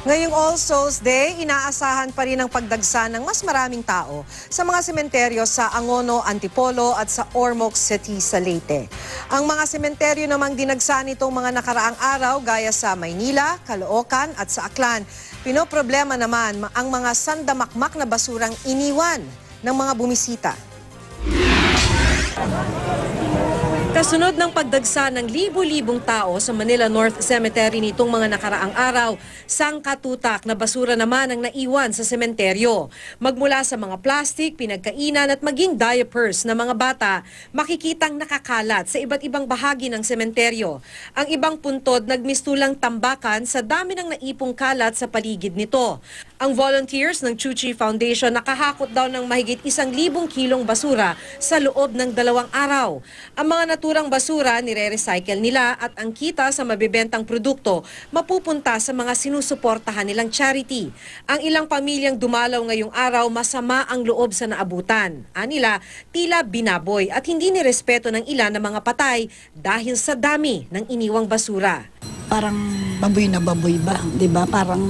Ngayong All Souls Day, inaasahan pa rin ang pagdagsa ng mas maraming tao sa mga sementeryo sa Angono, Antipolo at sa Ormoc City sa Leyte. Ang mga sementeryo namang dinagsa nitong mga nakaraang araw gaya sa Maynila, Caloocan at sa Aklan. Pinoproblema naman ang mga sandamakmak na basurang iniwan ng mga bumisita. Kasunod ng pagdagsa ng libo-libong tao sa Manila North Cemetery nitong mga nakaraang araw, sangkatutak na basura naman ang naiwan sa sementeryo. Magmula sa mga plastic, pinagkainan at maging diapers ng mga bata, makikitang nakakalat sa iba't ibang bahagi ng sementeryo. Ang ibang puntod nagmistulang tambakan sa dami ng naipong kalat sa paligid nito. Ang volunteers ng Chuchi Foundation nakahakot daw ng mahigit 1,000 kilong basura sa loob ng 2 araw. Ang mga naturang basura nire-recycle nila at ang kita sa mabibentang produkto mapupunta sa mga sinusuportahan nilang charity. Ang ilang pamilyang dumalaw ngayong araw masama ang loob sa naabutan. Anila, tila binaboy at hindi nirespeto ng ilan na mga patay dahil sa dami ng iniwang basura. Parang baboy na baboy ba? Diba? Parang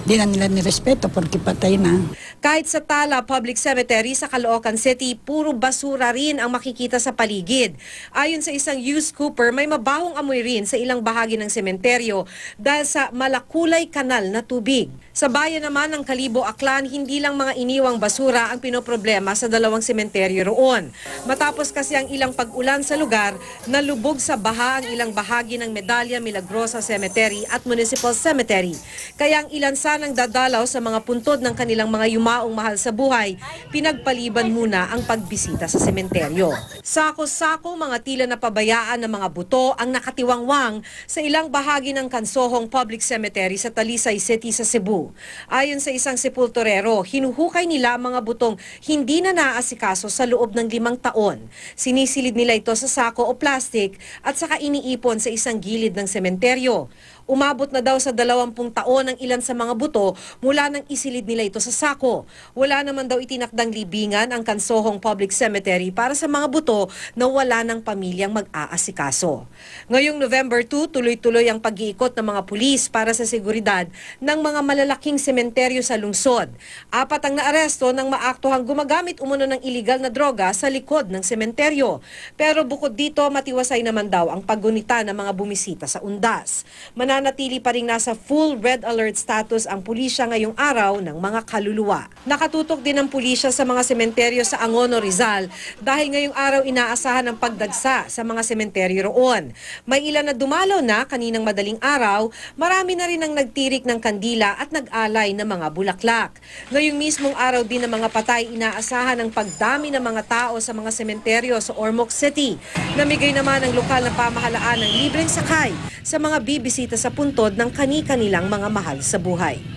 di na nila nirespeto porque patay na. Kahit sa Tala Public Cemetery sa Caloocan City, puro basura rin ang makikita sa paligid. Ayon sa isang youth scooper, may mabahong amoy rin sa ilang bahagi ng sementeryo dahil sa malakulay kanal na tubig. Sa bayan naman ng Kalibo, Aklan, hindi lang mga iniwang basura ang pinoproblema sa 2 sementeryo roon. Matapos kasi ang ilang pag-ulan sa lugar, nalubog sa baha ang ilang bahagi ng Medalla Milagrosa Cemetery at Municipal Cemetery. Kaya ang ilan sanang dadalaw sa mga puntod ng kanilang mga yumaong mahal sa buhay, pinagpaliban muna ang pagbisita sa sementeryo. Sako-sako mga tila na pabayaan ng mga buto ang nakatiwangwang sa ilang bahagi ng Kansohong Public Cemetery sa Talisay City sa Cebu. Ayon sa isang sepulturero, hinuhukay nila ang mga butong hindi na naasikaso sa loob ng 5 taon. Sinisilid nila ito sa sako o plastic at saka iniipon sa isang gilid ng sementeryo. Umabot na daw sa 20 taon ang ilan sa mga buto mula nang isilid nila ito sa sako. Wala naman daw itinakdang libingan ang Kansohong Public Cemetery para sa mga buto na wala ng pamilyang mag-aasikaso. Ngayong November 2, tuloy-tuloy ang pag-iikot ng mga pulis para sa seguridad ng mga malalaking sementeryo sa lungsod. 4 ang naaresto ng maaktuhang gumagamit umano ng iligal na droga sa likod ng sementeryo. Pero bukod dito, matiwasay naman daw ang paggunita ng mga bumisita sa undas. Mananatili pa rin nasa full red alert status ang pulisya ngayong araw ng mga kaluluwa. Nakatutok din ang pulisya sa mga sementeryo sa Angono, Rizal dahil ngayong araw inaasahan ang pagdagsa sa mga sementeryo roon. May ilan na dumalaw na kaninang madaling araw, marami na rin ang nagtirik ng kandila at nag-alay ng mga bulaklak. Ngayong mismong araw din ng mga patay, inaasahan ang pagdami ng mga tao sa mga sementeryo sa Ormoc City. Namigay naman ang lokal na pamahalaan ng libreng sakay sa mga bibisita sa puntod ng kani-kanilang mga mahal sa buhay.